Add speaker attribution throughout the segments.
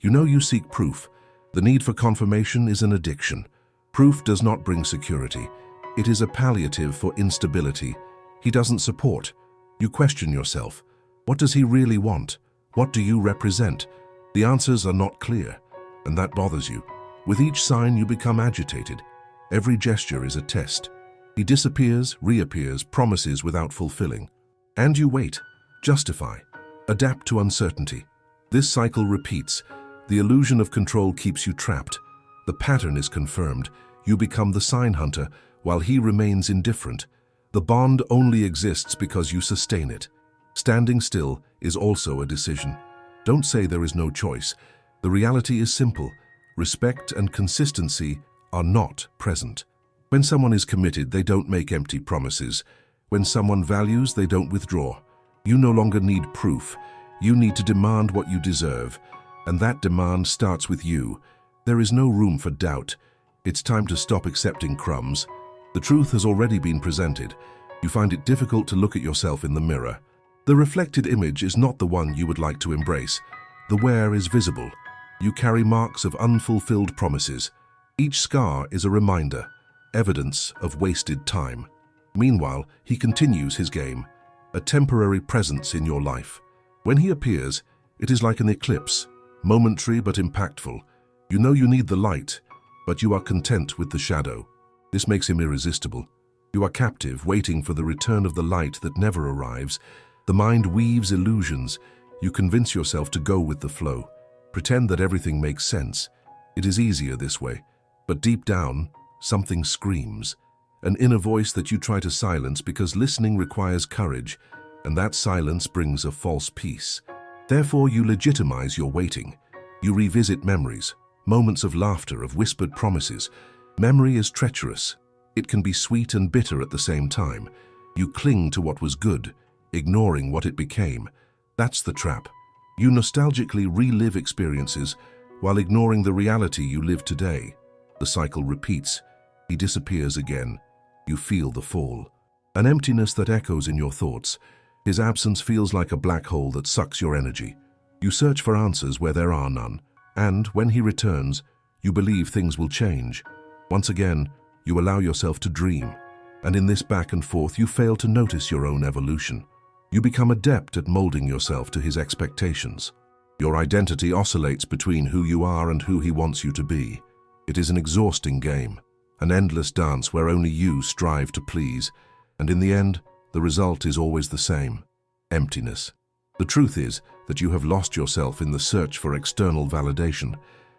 Speaker 1: You know you seek proof. The need for confirmation is an addiction. Proof does not bring security. It is a palliative for instability. He doesn't support. You question yourself. What does he really want? What do you represent? The answers are not clear, and that bothers you. With each sign you become agitated. Every gesture is a test. He disappears, reappears, promises without fulfilling. And you wait, justify, adapt to uncertainty. This cycle repeats. The illusion of control keeps you trapped. The pattern is confirmed. You become the sign hunter, while he remains indifferent. The bond only exists because you sustain it. Standing still is also a decision. Don't say there is no choice. The reality is simple. Respect and consistency are not present. When someone is committed, they don't make empty promises. When someone values, they don't withdraw. You no longer need proof. You need to demand what you deserve. And that demand starts with you. There is no room for doubt. It's time to stop accepting crumbs. The truth has already been presented. You find it difficult to look at yourself in the mirror. The reflected image is not the one you would like to embrace. The wear is visible. You carry marks of unfulfilled promises. Each scar is a reminder, evidence of wasted time. Meanwhile, he continues his game, a temporary presence in your life. When he appears, it is like an eclipse, momentary but impactful. You know you need the light, but you are content with the shadow. This makes him irresistible. You are captive, waiting for the return of the light that never arrives. The mind weaves illusions. You convince yourself to go with the flow. Pretend that everything makes sense. It is easier this way. But deep down, something screams. An inner voice that you try to silence because listening requires courage, and that silence brings a false peace. Therefore, you legitimize your waiting. You revisit memories, moments of laughter, of whispered promises. Memory is treacherous. It can be sweet and bitter at the same time. You cling to what was good, ignoring what it became. That's the trap. You nostalgically relive experiences while ignoring the reality you live today. The cycle repeats. He disappears again. You feel the fall. An emptiness that echoes in your thoughts. His absence feels like a black hole that sucks your energy. You search for answers where there are none. And when he returns, you believe things will change. Once again, you allow yourself to dream. And in this back and forth, you fail to notice your own evolution. You become adept at molding yourself to his expectations. Your identity oscillates between who you are and who he wants you to be. It is an exhausting game, an endless dance where only you strive to please, and in the end, the result is always the same: emptiness. The truth is that you have lost yourself in the search for external validation,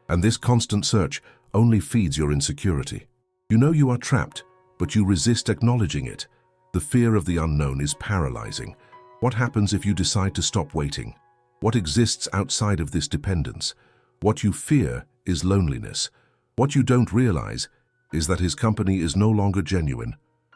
Speaker 1: and this constant search only feeds your insecurity. You know you are trapped, but you resist acknowledging it. The fear of the unknown is paralyzing. What happens if you decide to stop waiting? What exists outside of this dependence? What you fear is loneliness. What you don't realize is that his company is no longer genuine.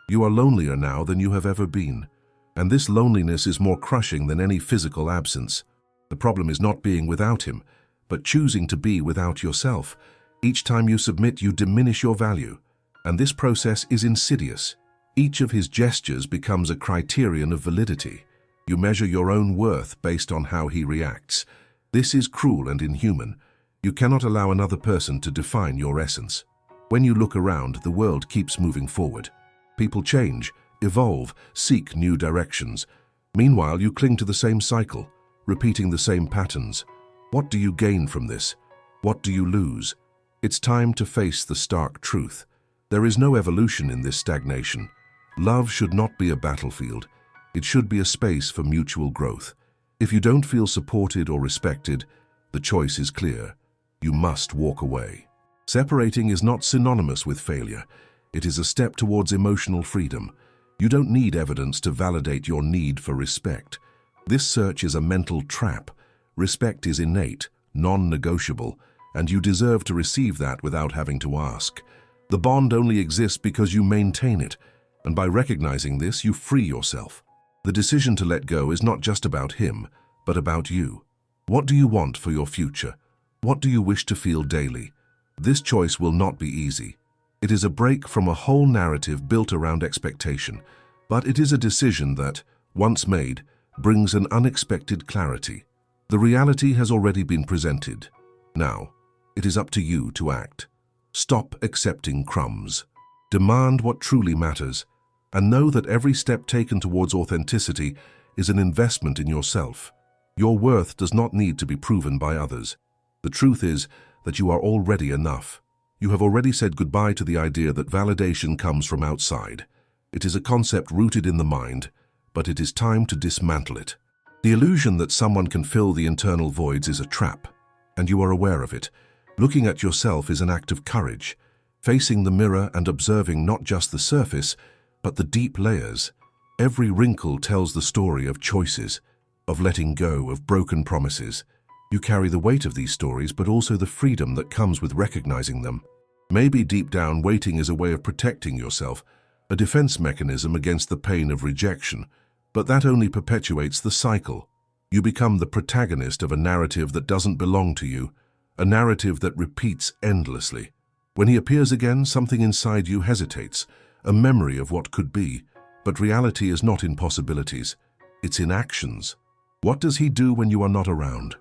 Speaker 1: You are lonelier now than you have ever been. And this loneliness is more crushing than any physical absence. The problem is not being without him, but choosing to be without yourself. Each time you submit, you diminish your value. And this process is insidious. Each of his gestures becomes a criterion of validity. You measure your own worth based on how he reacts. This is cruel and inhuman. You cannot allow another person to define your essence. When you look around, the world keeps moving forward. People change, evolve, seek new directions. Meanwhile, you cling to the same cycle, repeating the same patterns. What do you gain from this? What do you lose? It's time to face the stark truth. There is no evolution in this stagnation. Love should not be a battlefield. It should be a space for mutual growth. If you don't feel supported or respected, the choice is clear. You must walk away. Separating is not synonymous with failure. It is a step towards emotional freedom. You don't need evidence to validate your need for respect. This search is a mental trap. Respect is innate, non-negotiable, and you deserve to receive that without having to ask. The bond only exists because you maintain it, and by recognizing this, you free yourself. The decision to let go is not just about him, but about you. What do you want for your future? What do you wish to feel daily? This choice will not be easy. It is a break from a whole narrative built around expectation, but it is a decision that, once made, brings an unexpected clarity. The reality has already been presented. Now, it is up to you to act. Stop accepting crumbs. Demand what truly matters, and know that every step taken towards authenticity is an investment in yourself. Your worth does not need to be proven by others. The truth is that you are already enough. You have already said goodbye to the idea that validation comes from outside. It is a concept rooted in the mind, but it is time to dismantle it. The illusion that someone can fill the internal voids is a trap, and you are aware of it. Looking at yourself is an act of courage, facing the mirror and observing not just the surface, but the deep layers. Every wrinkle tells the story of choices, of letting go, of broken promises. You carry the weight of these stories, but also the freedom that comes with recognizing them. Maybe deep down, waiting is a way of protecting yourself, a defense mechanism against the pain of rejection, but that only perpetuates the cycle. You become the protagonist of a narrative that doesn't belong to you, a narrative that repeats endlessly. When he appears again, something inside you hesitates, a memory of what could be, but reality is not in possibilities, it's in actions. What does he do when you are not around?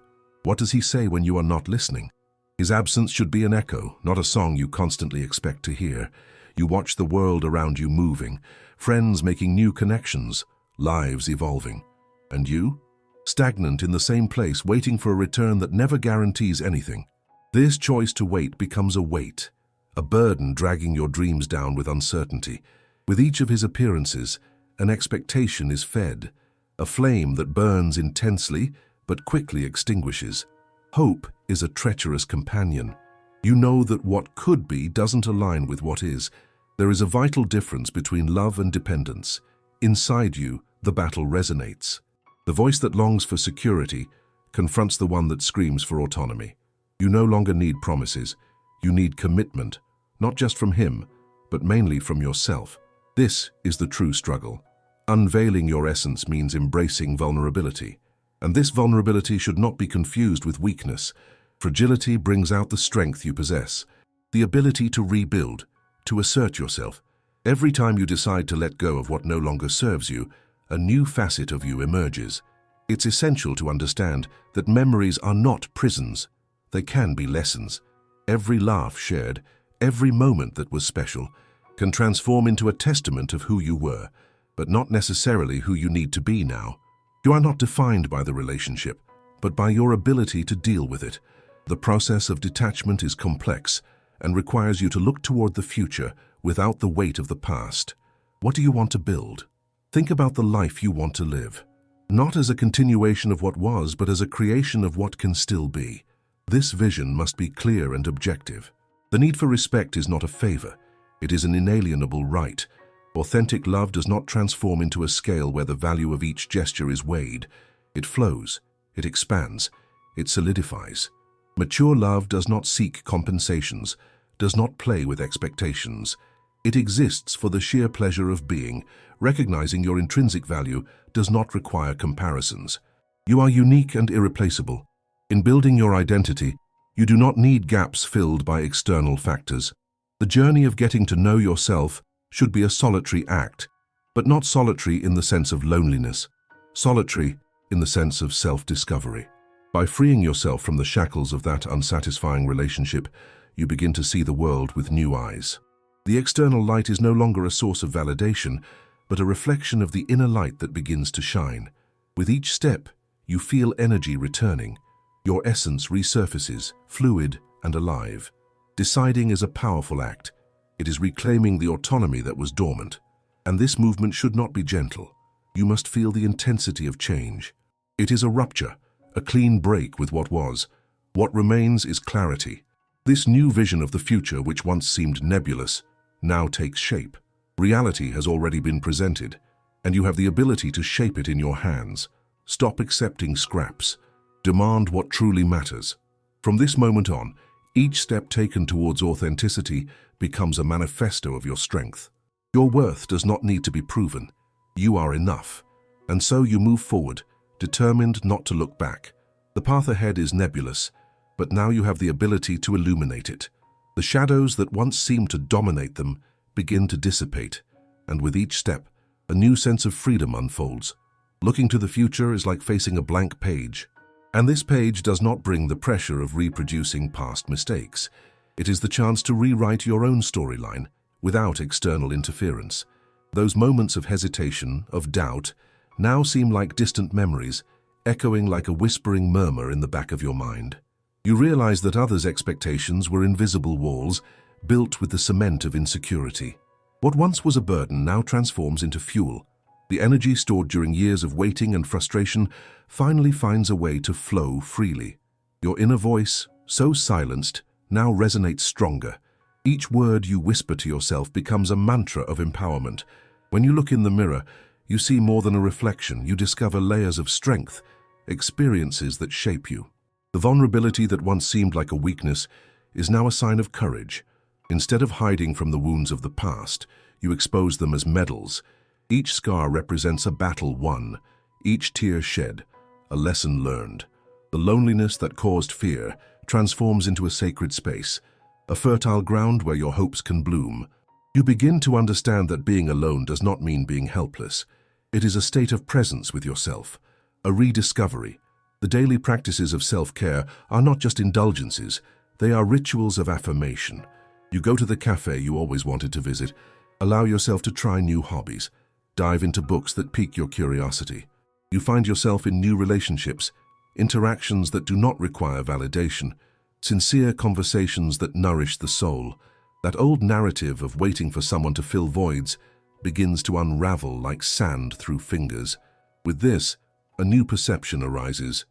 Speaker 1: What does he say when you are not listening? His absence should be an echo, not a song you constantly expect to hear. You watch the world around you moving, friends making new connections, lives evolving. And you? Stagnant in the same place, waiting for a return that never guarantees anything. This choice to wait becomes a weight, a burden dragging your dreams down with uncertainty. With each of his appearances, an expectation is fed, a flame that burns intensely but quickly extinguishes. Hope is a treacherous companion. You know that what could be doesn't align with what is. There is a vital difference between love and dependence. Inside you, the battle resonates. The voice that longs for security confronts the one that screams for autonomy. You no longer need promises. You need commitment, not just from him, but mainly from yourself. This is the true struggle. Unveiling your essence means embracing vulnerability. And this vulnerability should not be confused with weakness. Fragility brings out the strength you possess, the ability to rebuild, to assert yourself. Every time you decide to let go of what no longer serves you, a new facet of you emerges. It's essential to understand that memories are not prisons. They can be lessons. Every laugh shared, every moment that was special, can transform into a testament of who you were, but not necessarily who you need to be now. You are not defined by the relationship, but by your ability to deal with it. The process of detachment is complex and requires you to look toward the future without the weight of the past. What do you want to build? Think about the life you want to live, not as a continuation of what was, but as a creation of what can still be. This vision must be clear and objective. The need for respect is not a favor. It is an inalienable right. Authentic love does not transform into a scale where the value of each gesture is weighed. It flows, it expands, it solidifies. Mature love does not seek compensations, does not play with expectations. It exists for the sheer pleasure of being. Recognizing your intrinsic value does not require comparisons. You are unique and irreplaceable. In building your identity, you do not need gaps filled by external factors. The journey of getting to know yourself should be a solitary act, but not solitary in the sense of loneliness, solitary in the sense of self-discovery. By freeing yourself from the shackles of that unsatisfying relationship, you begin to see the world with new eyes. The external light is no longer a source of validation, but a reflection of the inner light that begins to shine. With each step, you feel energy returning. Your essence resurfaces, fluid and alive. Deciding is a powerful act. It is reclaiming the autonomy that was dormant. And this movement should not be gentle. You must feel the intensity of change. It is a rupture, a clean break with what was. What remains is clarity. This new vision of the future, which once seemed nebulous, now takes shape. Reality has already been presented, and you have the ability to shape it in your hands. Stop accepting scraps. Demand what truly matters. From this moment on, each step taken towards authenticity becomes a manifesto of your strength. Your worth does not need to be proven. You are enough. And so you move forward, determined not to look back. The path ahead is nebulous, but now you have the ability to illuminate it. The shadows that once seemed to dominate them begin to dissipate, and with each step, a new sense of freedom unfolds. Looking to the future is like facing a blank page. And this page does not bring the pressure of reproducing past mistakes. It is the chance to rewrite your own storyline without external interference. Those moments of hesitation, of doubt, now seem like distant memories, echoing like a whispering murmur in the back of your mind. You realize that others' expectations were invisible walls, built with the cement of insecurity. What once was a burden now transforms into fuel. The energy stored during years of waiting and frustration finally finds a way to flow freely. Your inner voice, so silenced, now resonates stronger. Each word you whisper to yourself becomes a mantra of empowerment. When you look in the mirror, you see more than a reflection. You discover layers of strength, experiences that shape you. The vulnerability that once seemed like a weakness is now a sign of courage. Instead of hiding from the wounds of the past, you expose them as medals. Each scar represents a battle won, each tear shed, a lesson learned. The loneliness that caused fear transforms into a sacred space, a fertile ground where your hopes can bloom. You begin to understand that being alone does not mean being helpless. It is a state of presence with yourself, a rediscovery. The daily practices of self-care are not just indulgences, they are rituals of affirmation. You go to the cafe you always wanted to visit, allow yourself to try new hobbies, dive into books that pique your curiosity. You find yourself in new relationships, interactions that do not require validation, sincere conversations that nourish the soul. That old narrative of waiting for someone to fill voids begins to unravel like sand through fingers. With this, a new perception arises.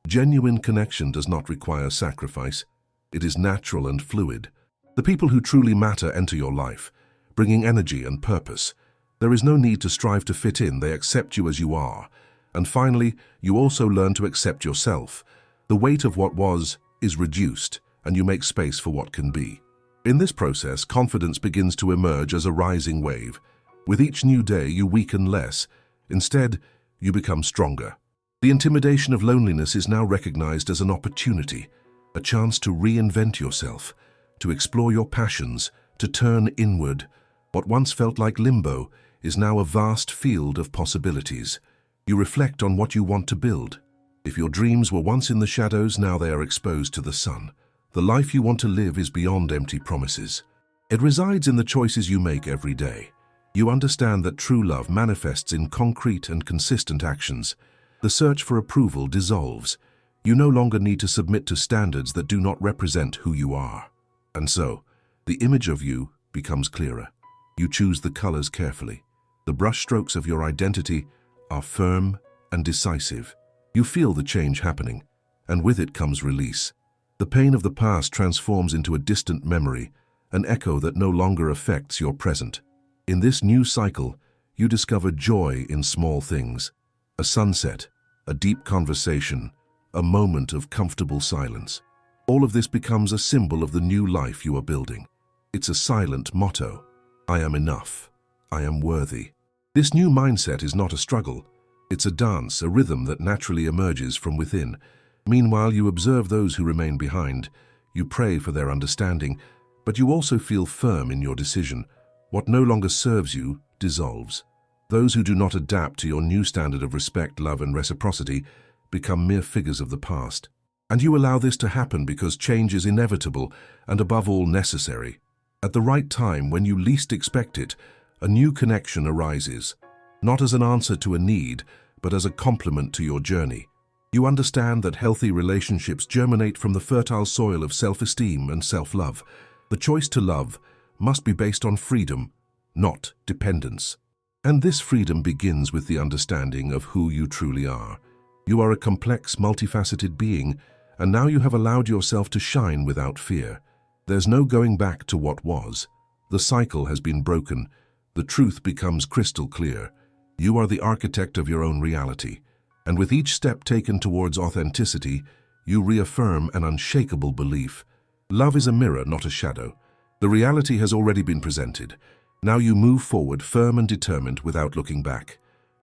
Speaker 1: Genuine connection does not require sacrifice. It is natural and fluid. The people who truly matter enter your life, bringing energy and purpose. There is no need to strive to fit in, they accept you as you are. And finally, you also learn to accept yourself. The weight of what was is reduced, and you make space for what can be. In this process, confidence begins to emerge as a rising wave. With each new day, you weaken less. Instead, you become stronger. The intimidation of loneliness is now recognized as an opportunity, a chance to reinvent yourself, to explore your passions, to turn inward. What once felt like limbo is now a vast field of possibilities. You reflect on what you want to build. If your dreams were once in the shadows, now they are exposed to the sun. The life you want to live is beyond empty promises. It resides in the choices you make every day. You understand that true love manifests in concrete and consistent actions. The search for approval dissolves. You no longer need to submit to standards that do not represent who you are. And so, the image of you becomes clearer. You choose the colors carefully. The brushstrokes of your identity are firm and decisive. You feel the change happening, and with it comes release. The pain of the past transforms into a distant memory, an echo that no longer affects your present. In this new cycle, you discover joy in small things. A sunset, a deep conversation, a moment of comfortable silence. All of this becomes a symbol of the new life you are building. It's a silent motto. I am enough. I am worthy. This new mindset is not a struggle. It's a dance, a rhythm that naturally emerges from within. Meanwhile, you observe those who remain behind. You pray for their understanding, but you also feel firm in your decision. What no longer serves you dissolves. Those who do not adapt to your new standard of respect, love, and reciprocity become mere figures of the past. And you allow this to happen because change is inevitable and above all necessary. At the right time, when you least expect it, a new connection arises, not as an answer to a need, but as a complement to your journey. You understand that healthy relationships germinate from the fertile soil of self-esteem and self-love. The choice to love must be based on freedom, not dependence. And this freedom begins with the understanding of who you truly are. You are a complex, multifaceted being, and now you have allowed yourself to shine without fear. There's no going back to what was. The cycle has been broken. The truth becomes crystal clear. You are the architect of your own reality. And with each step taken towards authenticity, you reaffirm an unshakable belief. Love is a mirror, not a shadow. The reality has already been presented. Now you move forward firm and determined without looking back.